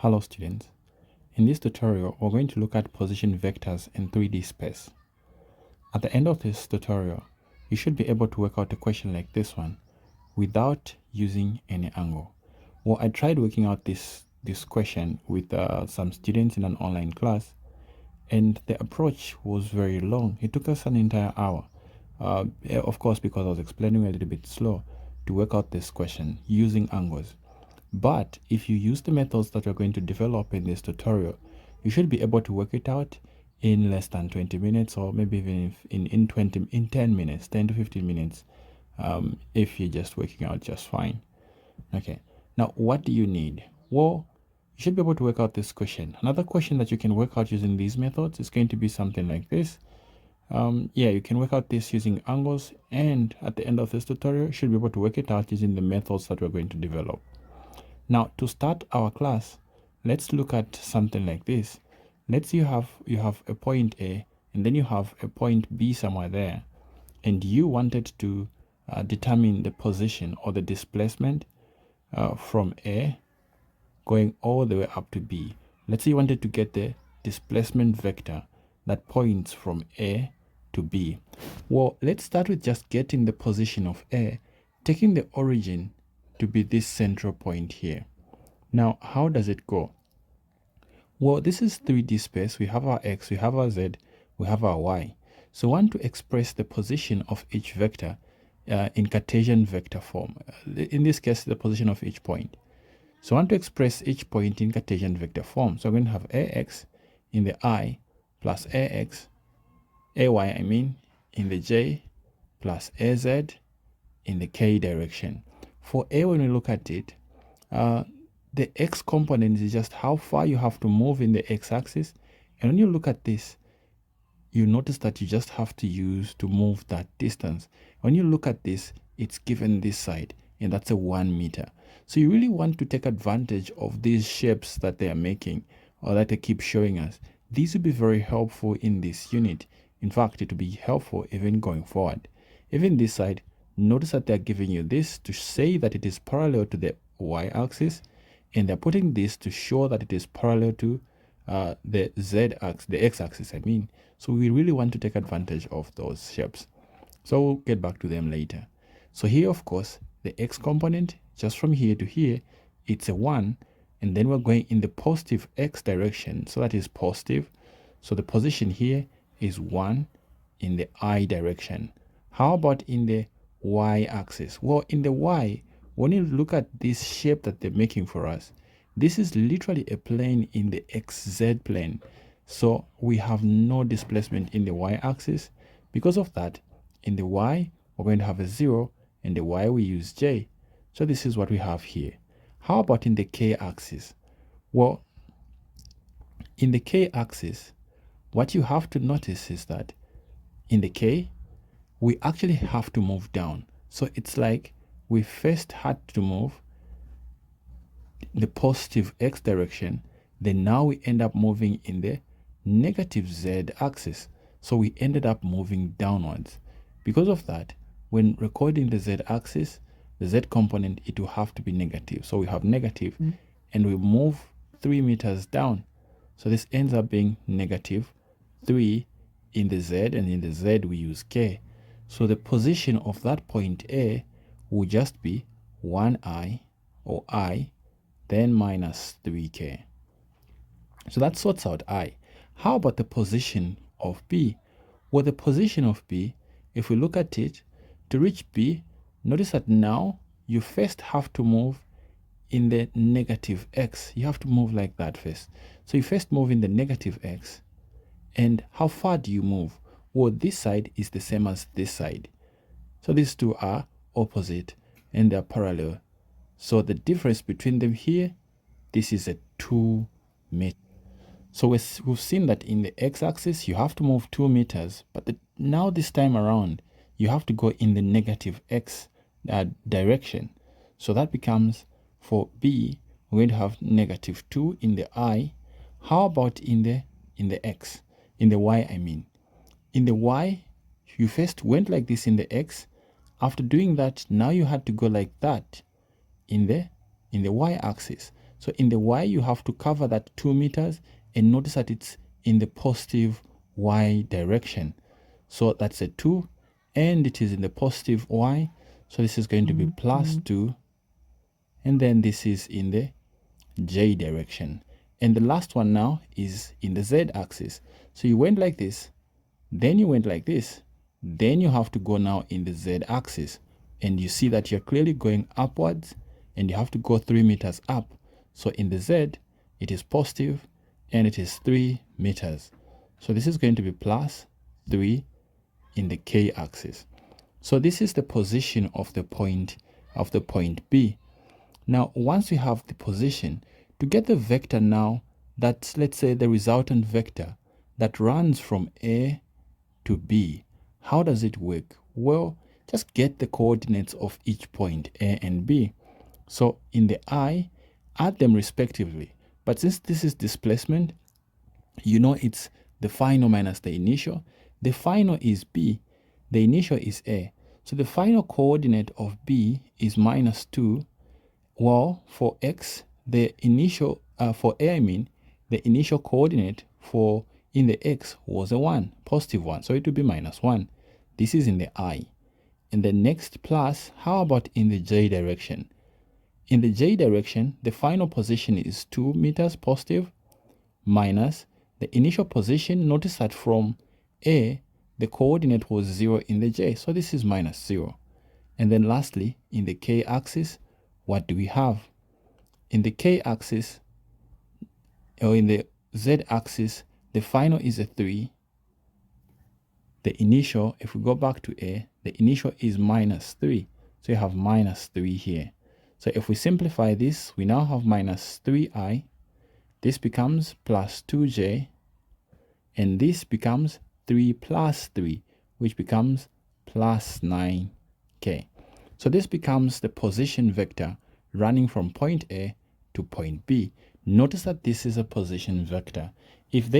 Hello students. In this tutorial, we're going to look at position vectors in 3D space. At the end of this tutorial, you should be able to work out a question like this one without using any angle. Well, I tried working out this question with some students in an online class, and the approach was very long. It took us an entire hour. Of course, because I was explaining a little bit slow to work out this question using angles. But if you use the methods that we're going to develop in this tutorial, you should be able to work it out in less than 20 minutes, or maybe even in 10 minutes, 10 to 15 minutes, if you're just working out just fine. Okay, now what do you need? Well, you should be able to work out this question. Another question that you can work out using these methods is going to be something like this. Yeah, you can work out this using angles, and at the end of this tutorial, you should be able to work it out using the methods that we're going to develop. Now, to start our class, let's look at something like this. Let's say you have a point A, and then you have a point B somewhere there, and you wanted to determine the position or the displacement from A going all the way up to B. Let's say you wanted to get the displacement vector that points from A to B. Well, let's start with just getting the position of A, taking the origin to be this central point here. Now, how does it go? Well, this is 3D space. We have our X, we have our Z, we have our Y. So we want to express the position of each vector in Cartesian vector form. In this case, the position of each point. So I want to express each point in Cartesian vector form. So I'm going to have AX in the I plus AX, AY I mean, in the J plus AZ in the K direction. For A, when we look at it, the X component is just how far you have to move in the X axis. And when you look at this, you notice that you just have to use to move that distance. When you look at this, it's given this side, and that's a 1 meter. So you really want to take advantage of these shapes that they are making, or that they keep showing us. These will be very helpful in this unit. In fact, it will be helpful even going forward. Even this side, notice that they're giving you this to say that it is parallel to the y-axis, and they're putting this to show that it is parallel to the z-axis, the x-axis, I mean. So we really want to take advantage of those shapes. So we'll get back to them later. So here, of course, the x component, just from here to here, it's a 1, and then we're going in the positive x direction, so that is positive. So the position here is 1 in the I direction. How about in the y-axis? Well, in the y, when you look at this shape that they're making for us, this is literally a plane in the xz plane. So we have no displacement in the y-axis. Because of that, in the y, we're going to have a 0, and the y we use j. So this is what we have here. How about in the k-axis? Well, in the k-axis, what you have to notice is that in the k, we actually have to move down. So it's like we first had to move the positive x direction, then now we end up moving in the negative z axis. So we ended up moving downwards. Because of that, when recording the z axis, the z component, it will have to be negative. So we have negative, and we move 3 meters down. So this ends up being negative 3 in the z, and in the z we use k. So the position of that point A will just be 1i, or I, then minus 3k. So that sorts out I. How about the position of B? Well, the position of B, if we look at it, to reach B, notice that now you first have to move in the negative x. You have to move like that first. So you first move in the negative x. And how far do you move? Well, this side is the same as this side. So these two are opposite, and they're parallel. So the difference between them here, this is a 2 meter. So we've seen that in the x-axis, you have to move 2 meters, but now this time around, you have to go in the negative x direction. So that becomes, for B, we're going to have negative 2 in the I. How about in the x? In the y, I mean. In the y, you first went like this in the x. After doing that, now you had to go like that in the y-axis. So in the y, you have to cover that 2 meters, and notice that it's in the positive y direction. So that's a 2, and it is in the positive y. So this is going to be plus 2, and then this is in the j direction. And the last one now is in the z axis. So you went like this, then you went like this, then you have to go now in the z axis. And you see that you're clearly going upwards, and you have to go 3 meters up. So in the z, it is positive, and it is 3 meters. So this is going to be plus 3 in the k axis. So this is the position of the point B. Now, once we have the position, to get the vector now, that's, let's say, the resultant vector that runs from A to B, how does it work? Well, just get the coordinates of each point, A and B. So in the I, add them respectively. But since this is displacement, you know it's the final minus the initial. The final is B, the initial is A. So the final coordinate of B is minus 2. Well, for x, the initial, for A, I mean, the initial coordinate for in the x was a 1, positive 1. So it would be minus 1. This is in the I. And the next plus, how about in the j direction? In the j direction, the final position is 2 meters positive minus the initial position. Notice that from A, the coordinate was 0 in the j. So this is minus 0. And then lastly, in the k-axis, what do we have? In the k-axis, or in the z-axis, the final is a 3. The initial, if we go back to A, the initial is minus 3. So you have minus 3 here. So if we simplify this, we now have minus 3i. This becomes plus 2j. And this becomes 3 plus 3, which becomes plus 9k. So this becomes the position vector running from point A to point B. Notice that this is a position vector. If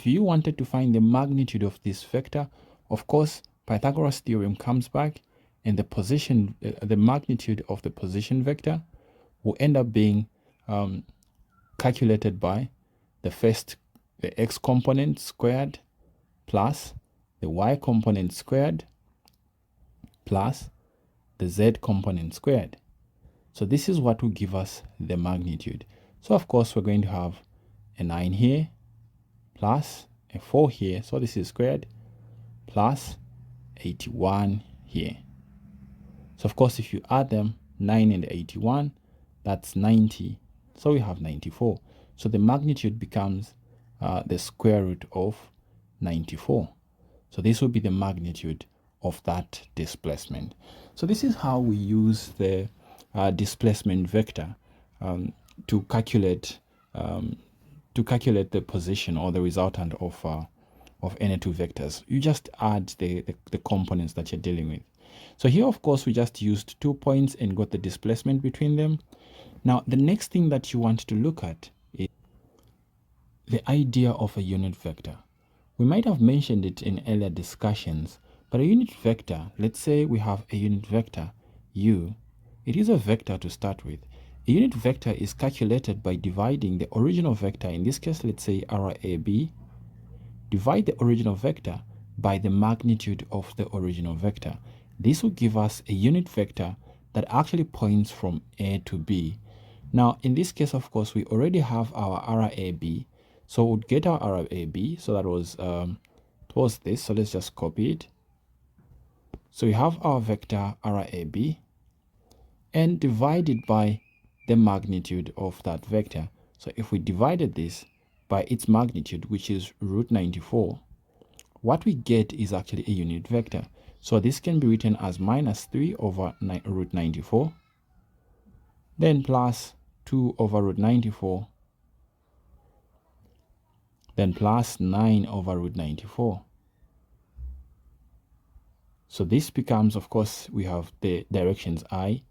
you wanted to find the magnitude of this vector, of course, Pythagoras theorem comes back, and the magnitude of the position vector will end up being calculated by the x component squared plus the y component squared plus the z component squared. So this is what will give us the magnitude. So of course we're going to have a 9 here plus a 4 here. So this is squared plus 81 here. So of course if you add them, 9 and 81, that's 90. So we have 94. So the magnitude becomes the square root of 94. So this will be the magnitude of that displacement. So this is how we use the displacement vector to calculate the position or the resultant of any two vectors. You just add the components that you're dealing with. So here, of course, we just used 2 points and got the displacement between them. Now, the next thing that you want to look at is the idea of a unit vector. We might have mentioned it in earlier discussions, but a unit vector, let's say we have a unit vector u. It is a vector to start with. A unit vector is calculated by dividing the original vector, in this case, let's say RAB, divide the original vector by the magnitude of the original vector. This will give us a unit vector that actually points from A to B. Now, in this case, of course, we already have our RAB. So we'll get our RAB. So that was this. So let's just copy it. So we have our vector RAB and divide it by the magnitude of that vector. So if we divided this by its magnitude, which is root 94, what we get is actually a unit vector. So this can be written as minus 3 over root 94, then plus 2 over root 94, then plus 9 over root 94. So this becomes, of course, we have the directions I,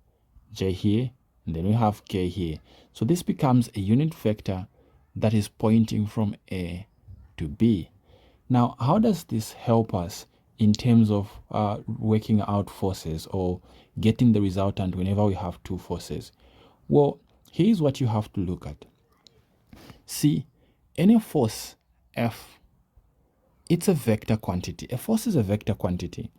j here, and then we have k here. So this becomes a unit vector that is pointing from A to B. Now, how does this help us in terms of working out forces or getting the resultant whenever we have two forces? Well, here's what you have to look at. See, any force F, it's a vector quantity. A force is a vector quantity.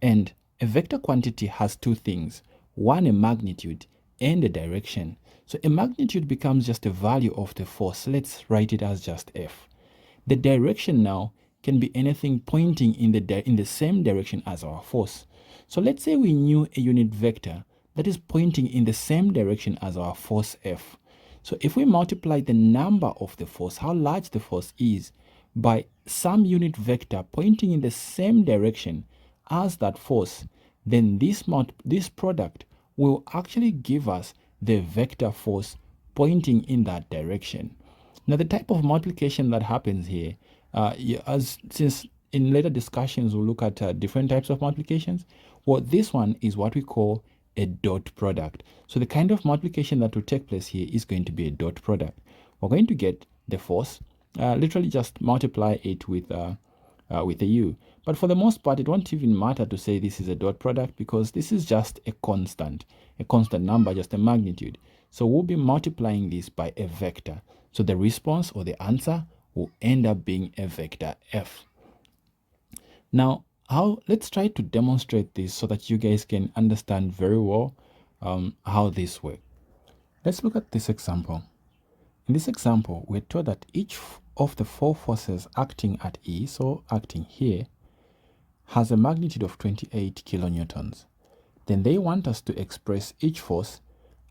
And a vector quantity has two things. One, a magnitude, and a direction. So a magnitude becomes just a value of the force. Let's write it as just F. The direction now can be anything pointing in the same direction as our force. So let's say we knew a unit vector that is pointing in the same direction as our force F. So if we multiply the number of the force, how large the force is, by some unit vector pointing in the same direction as that force, then this product will actually give us the vector force pointing in that direction. Now, the type of multiplication that happens here, since in later discussions we'll look at different types of multiplications, well, this one is what we call a dot product. So the kind of multiplication that will take place here is going to be a dot product. We're going to get the force, literally just multiply it with a u. But for the most part, it won't even matter to say this is a dot product because this is just a constant number, just a magnitude. So we'll be multiplying this by a vector. So the response or the answer will end up being a vector F. Now, let's try to demonstrate this so that you guys can understand very well how this works. Let's look at this example. In this example, we're told that each of the four forces acting at E, so acting here, has a magnitude of 28 kilonewtons. Then they want us to express each force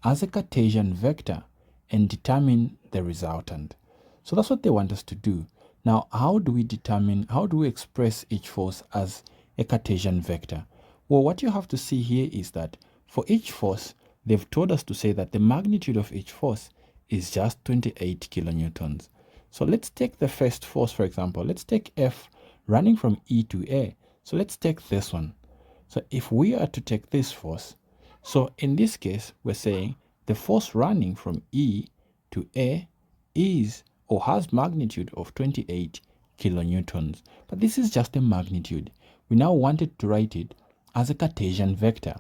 as a Cartesian vector and determine the resultant. So that's what they want us to do. Now, how do we express each force as a Cartesian vector? Well, what you have to see here is that for each force, they've told us to say that the magnitude of each force is just 28 kilonewtons. So let's take the first force, for example. Let's take F running from E to A. So let's take this one. So if we are to take this force, so in this case, we're saying the force running from E to A is or has magnitude of 28 kilonewtons. But this is just a magnitude. We now wanted to write it as a Cartesian vector.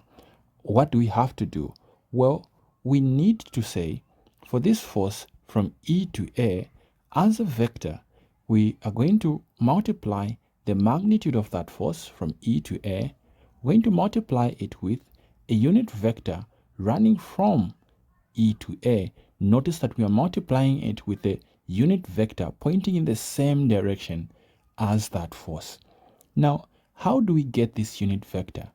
What do we have to do? Well, we need to say for this force from E to A as a vector, we are going to multiply the magnitude of that force from E to A. We're going to multiply it with a unit vector running from E to A. Notice that we are multiplying it with a unit vector pointing in the same direction as that force. Now, how do we get this unit vector?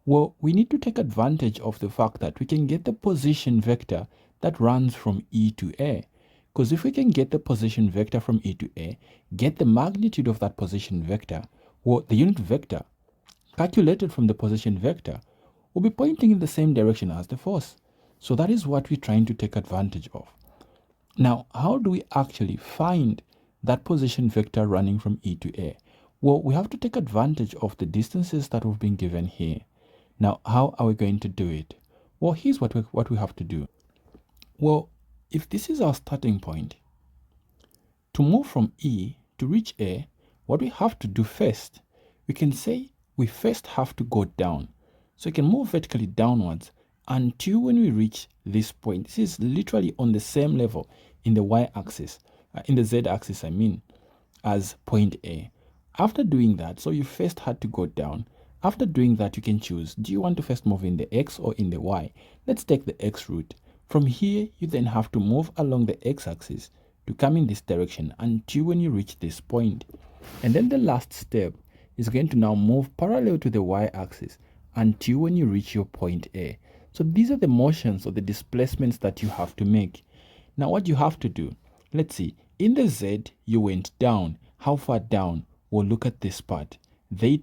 Well, we need to take advantage of the fact that we can get the position vector that runs from E to A. Because if we can get the position vector from E to A, get the magnitude of that position vector, well, the unit vector calculated from the position vector will be pointing in the same direction as the force. So that is what we're trying to take advantage of. Now, how do we actually find that position vector running from E to A? Well, we have to take advantage of the distances that we've been given here. Now, how are we going to do it? Well, here's what we have to do. Well, if this is our starting point, to move from E to reach A, what we have to do first, we can say we first have to go down. So we can move vertically downwards until when we reach this point. This is literally on the same level in the y-axis, in the z-axis, as point A. After doing that, so you first had to go down. After doing that, you can choose, do you want to first move in the x or in the y? Let's take the x route. From here, you then have to move along the x-axis to come in this direction until when you reach this point. And then the last step is going to now move parallel to the y-axis until when you reach your point A. So these are the motions or the displacements that you have to make. Now what you have to do, let's see, in the Z, you went down. How far down? Well, look at this part. They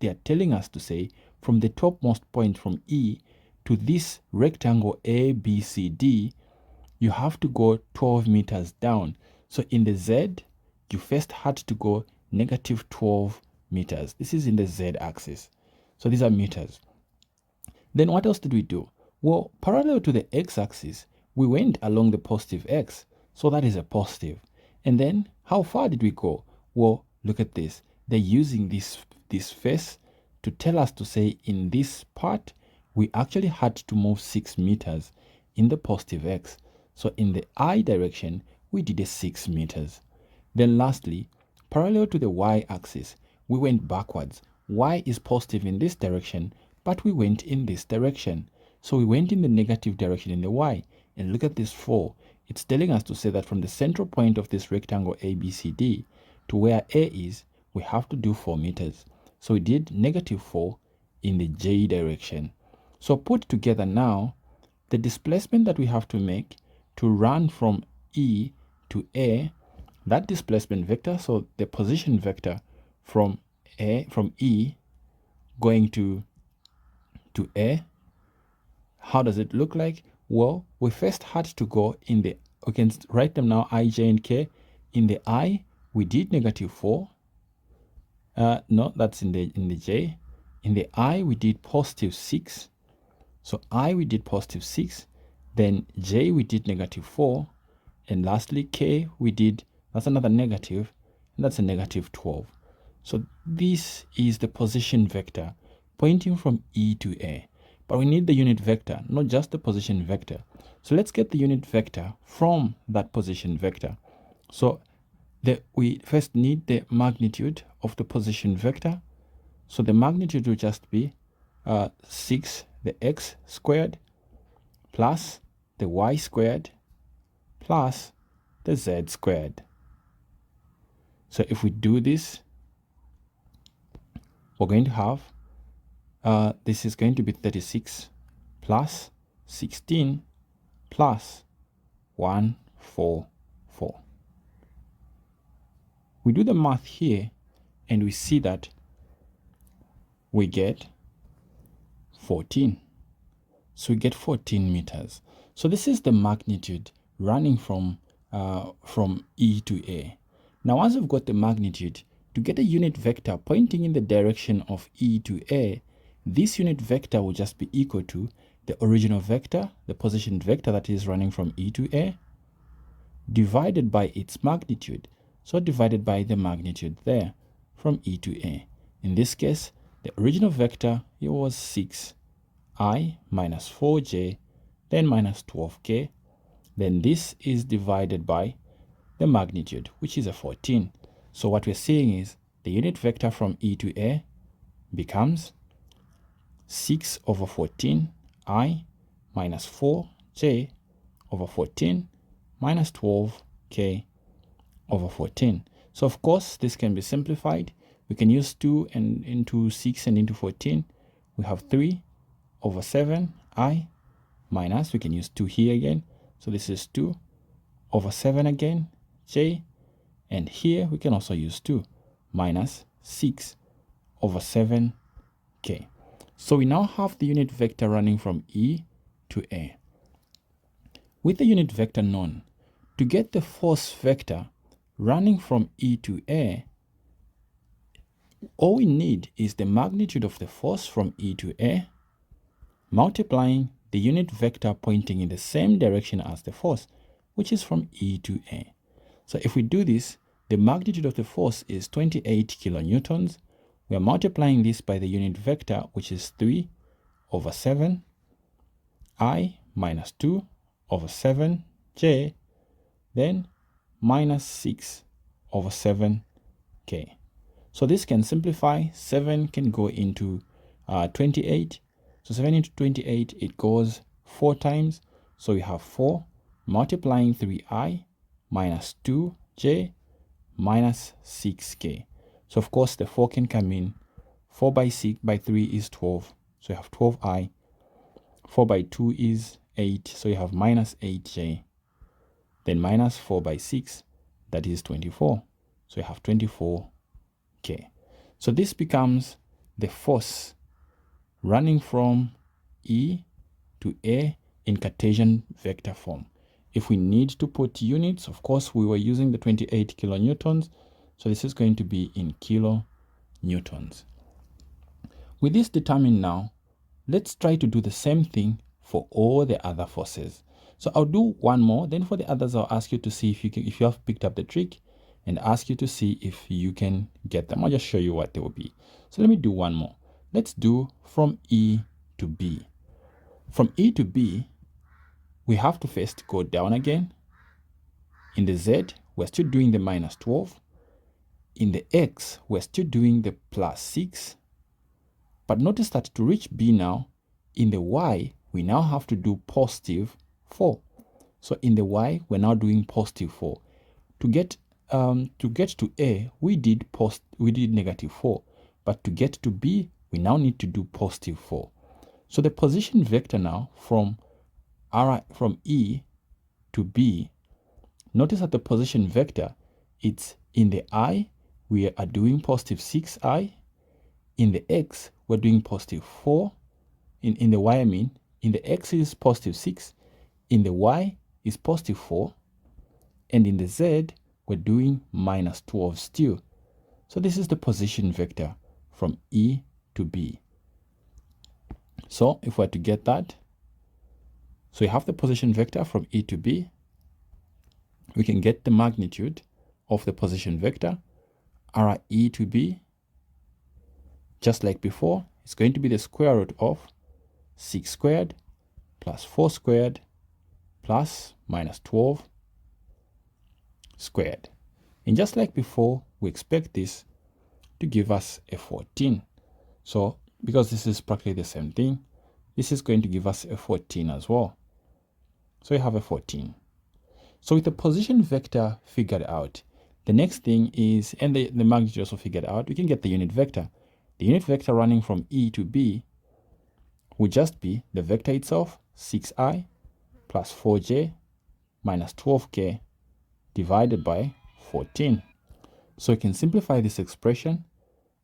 are telling us to say from the topmost point from E to this rectangle ABCD, you have to go 12 meters down. So in the Z, you first had to go negative 12 meters. This is in the Z axis. So these are meters. Then what else did we do? Well, parallel to the X axis, we went along the positive X. So that is a positive. And then how far did we go? Well, look at this. They're using this face to tell us to say in this part, we actually had to move 6 meters in the positive X. So in the I direction, we did a 6 meters. Then lastly, parallel to the y-axis, we went backwards. Y is positive in this direction, but we went in this direction. So we went in the negative direction in the y. And look at this 4. It's telling us to say that from the central point of this rectangle ABCD to where A is, we have to do 4 meters. So we did -4 in the J direction. So put together now, the displacement that we have to make to run from E to A, that displacement vector, so the position vector from E going to A, how does it look like? Well, we first had to go in the, we can write them now, I, J, and K. In the I, we did -4. No, that's in the J. In the I, we did +6. So I, we did +6. Then J, we did -4. And lastly, K, we did, that's another negative, and that's a -12. So this is the position vector pointing from E to A. But we need the unit vector, not just the position vector. So let's get the unit vector from that position vector. So we first need the magnitude of the position vector. So the magnitude will just be 6, the x squared, plus the y squared, plus the z squared. So if we do this, we're going to have, this is going to be 36 plus 16 plus 144. We do the math here and we see that we get 14. So we get 14 meters. So this is the magnitude running from E to A. Now, once we've got the magnitude, to get a unit vector pointing in the direction of E to A, this unit vector will just be equal to the original vector, the position vector that is running from E to A, divided by its magnitude. So divided by the magnitude there from E to A. In this case, the original vector, it was 6i minus 4j, then minus 12k. Then this is divided by the magnitude, which is a 14. So what we're seeing is the unit vector from E to A becomes 6 over 14i minus 4j over 14 minus 12k over 14. So of course, this can be simplified. We can use 2 and into 6 and into 14. We have 3 over 7i minus, we can use 2 here again. So this is 2 over 7 again, j. And here we can also use 2 minus 6 over 7k. So we now have the unit vector running from E to A. With the unit vector known, to get the force vector running from E to A, all we need is the magnitude of the force from E to A multiplying the unit vector pointing in the same direction as the force, which is from E to A. So if we do this, the magnitude of the force is 28 kilonewtons. We are multiplying this by the unit vector, which is 3 over 7 I minus 2 over 7 j, then minus 6 over 7 k. So this can simplify. 7 can go into 28. So 7 into 28, it goes 4 times. So we have 4 multiplying 3i minus 2j minus 6k. So of course the 4 can come in. 4 by 6 by 3 is 12. So you have 12i. 4 by 2 is 8. So you have minus 8j. Then minus 4 by 6, that is 24. So you have 24k. So this becomes the force running from E to A in Cartesian vector form. If we need to put units, of course, we were using the 28 kilonewtons. So this is going to be in kilonewtons. With this determined now, let's try to do the same thing for all the other forces. So I'll do one more. Then for the others, I'll ask you to see if you have picked up the trick, and ask you to see if you can get them. I'll just show you what they will be. So let me do one more. Let's do from E to B. From E to B, we have to first go down again. In the z, we're still doing the minus 12. In the x, we're still doing the plus 6. But notice that to reach b now, in the y, we now have to do positive 4. So in the y, we're now doing positive 4. To get to a, we did negative 4. But to get to b, we now need to do positive 4. So the position vector now from E to B, notice that the position vector, it's in the I, we are doing positive 6i. In the x, we're doing positive 4. In the y, I mean, in the x is positive 6. In the y is positive 4. And in the z, we're doing minus 12 still. So this is the position vector from E to B. So if we're to get that, so we have the position vector from E to B. We can get the magnitude of the position vector, RE to B. Just like before, it's going to be the square root of 6 squared plus 4 squared plus minus 12 squared. And just like before, we expect this to give us a 14. So because this is practically the same thing, this is going to give us a 14 as well. So we have a 14. So with the position vector figured out, the next thing is, and the magnitude also figured out, we can get the unit vector. The unit vector running from E to B would just be the vector itself, 6i plus 4j minus 12k divided by 14. So we can simplify this expression.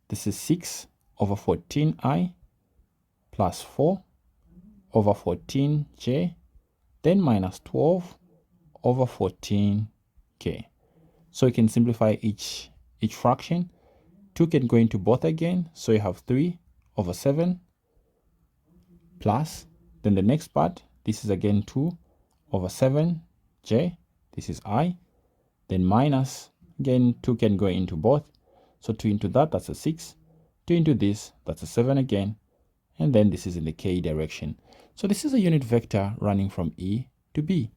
This is 6 over 14i plus 4 over 14j, then minus 12 over 14k. So you can simplify each fraction. 2 can go into both again, so you have 3 over 7 plus, then the next part, this is again 2 over 7j, this is I, then minus, again 2 can go into both, so 2 into that, that's a 6, 2 into this, that's a 7 again, and then this is in the k direction. So this is a unit vector running from E to B.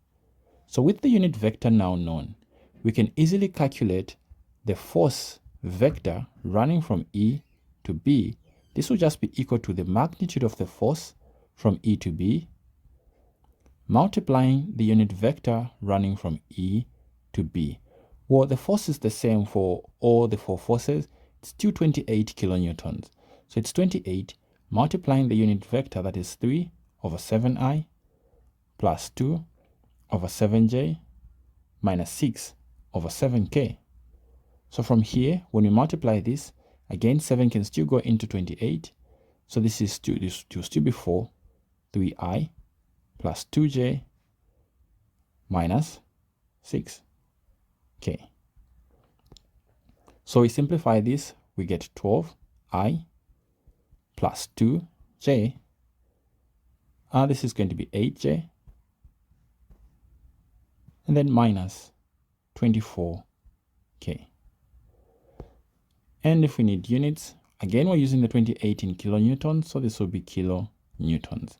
So with the unit vector now known, we can easily calculate the force vector running from E to B. This will just be equal to the magnitude of the force from E to B multiplying the unit vector running from E to B. Well, the force is the same for all the 4 forces. It's still 28 kilonewtons. So it's 28 multiplying the unit vector, that is 3 over 7i plus 2 over 7j minus 6 over 7k. So from here, when we multiply this, again 7 can still go into 28. So this will still be 4, 3i plus 2j minus 6k. So we simplify this, we get 12i plus 2j. This is going to be 8j. And then minus 24k. And if we need units, again, we're using the 28 in kilonewtons, so this will be kilonewtons.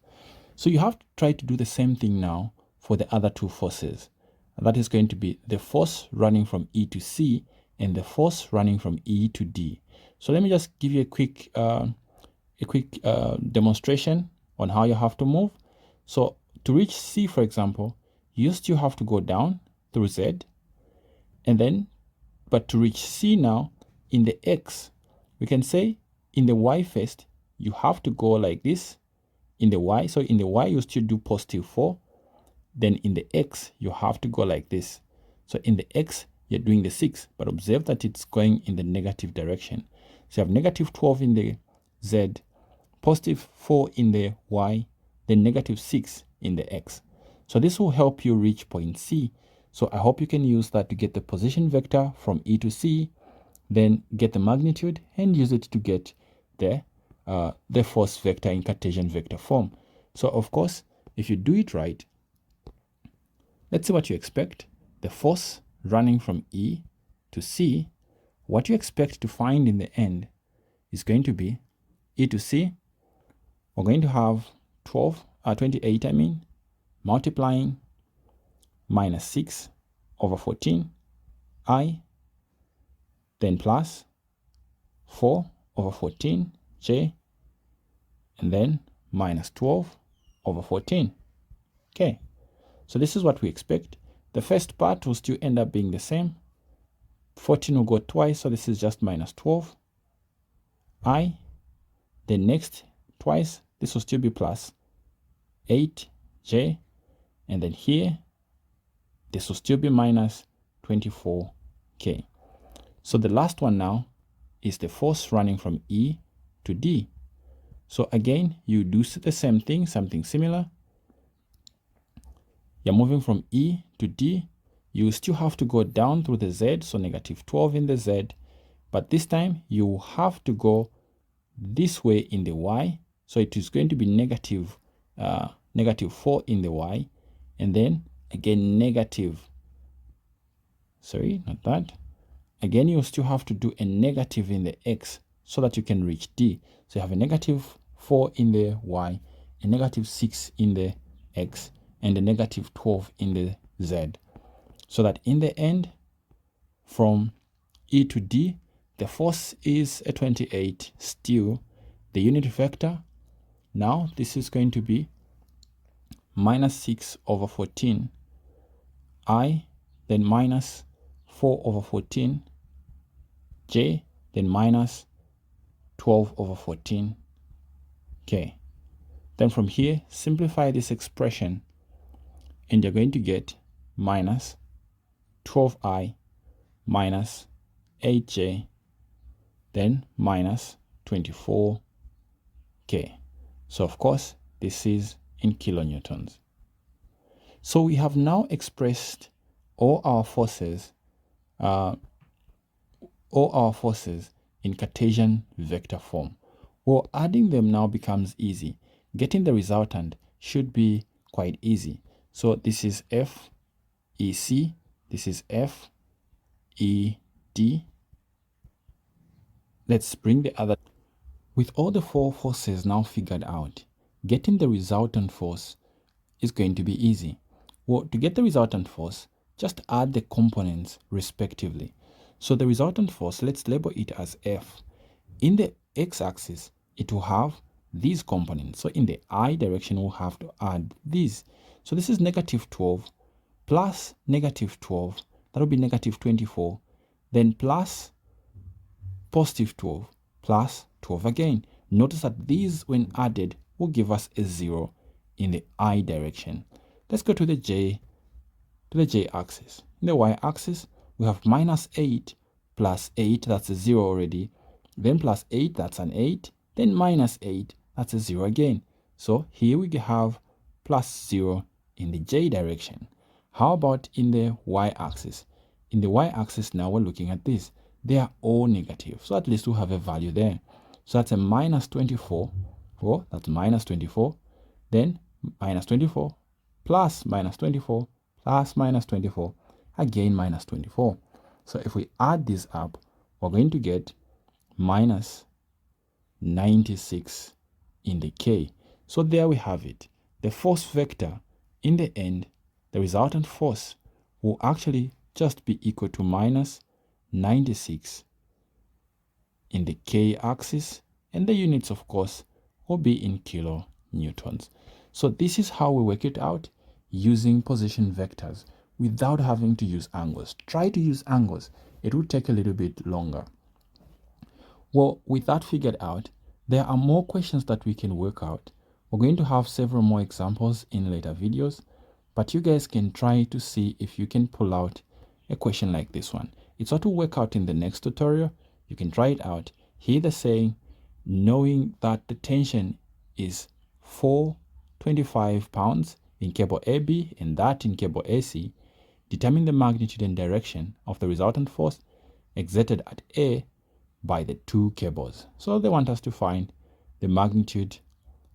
So you have to try to do the same thing now for the other 2 forces. That is going to be the force running from E to C and the force running from E to D. So let me just give you a quick demonstration on how you have to move. So to reach C, for example, you still have to go down through Z, and then, but to reach C now, in the X, we can say in the Y first, you have to go like this in the Y. So in the Y, you still do positive 4. Then in the X, you have to go like this. So in the X, you're doing the 6, but observe that it's going in the negative direction. So you have negative 12 in the Z, positive 4 in the Y, then negative 6 in the X. So this will help you reach point C. So I hope you can use that to get the position vector from E to C, then get the magnitude and use it to get the force vector in Cartesian vector form. So of course, if you do it right, let's see what you expect. The force running from E to C, what you expect to find in the end is going to be E to C. We're going to have 28, multiplying minus 6 over 14 I, then plus 4 over 14 j, and then minus 12 over 14. Okay, so this is what we expect. The first part will still end up being the same. 14 will go twice, so this is just minus 12 I. The next twice, this will still be plus 8j, and then here this will still be minus 24k. So the last one now is the force running from E to D. So again, you do the same thing, something similar. You're moving from E to D. You still have to go down through the Z, so negative 12 in the Z, but this time you have to go this way in the Y. So it is going to be negative 4 in the Y, and then again again you still have to do a negative in the X so that you can reach D. So you have a negative 4 in the Y, a negative 6 in the X, and a negative 12 in the Z. So that in the end, from E to D, the force is a 28 still. The unit vector, now this is going to be minus 6 over 14 I, then minus 4 over 14 j, then minus 12 over 14 k. Then from here, simplify this expression, and you're going to get minus 12I minus 8j, then minus 24k. So of course, this is in kilonewtons. So we have now expressed all our forces in Cartesian vector form. Well, adding them now becomes easy. Getting the resultant should be quite easy. So this is F, EC, this is F, ED. Let's bring the other. With all the four forces now figured out, getting the resultant force is going to be easy. Well, to get the resultant force, just add the components respectively. So the resultant force, let's label it as F. In the x-axis, it will have these components. So in the I direction, we'll have to add these. So this is negative 12 plus negative 12. That will be negative 24. Then plus positive 12 plus 12 again. Notice that these, when added, will give us a 0 in the I direction. Let's go to the J axis. In the Y axis, we have minus 8 plus 8, that's a 0 already. Then plus 8, that's an 8. Then minus 8, that's a 0 again. So here we have plus 0 in the J direction. How about in the Y axis? In the Y axis now we're looking at this. They are all negative. So at least we have a value there. So that's a minus 24. Oh, that's minus 24. Then minus 24 plus minus 24 plus minus 24. Again minus 24. So if we add this up, we're going to get minus 96 in the K. So there we have it. The force vector, in the end, the resultant force will actually just be equal to minus 96 in the K axis, and the units, of course, will be in kilonewtons. So this is how we work it out using position vectors without having to use angles. Try to use angles. It will take a little bit longer. Well, with that figured out, there are more questions that we can work out. We're going to have several more examples in later videos, but you guys can try to see if you can pull out a question like this one. It's what will work out in the next tutorial. You can try it out. Here they're saying, knowing that the tension is 425 pounds in cable AB and that in cable AC, determine the magnitude and direction of the resultant force exerted at A by the two cables. So they want us to find the magnitude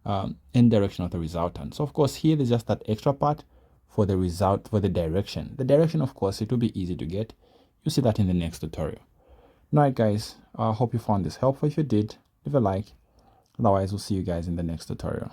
and direction of the resultant. So of course here there's just that extra part for the direction. The direction, of course, it will be easy to get. You'll see that in the next tutorial. Alright guys, I hope you found this helpful. If you did, leave a like. Otherwise, we'll see you guys in the next tutorial.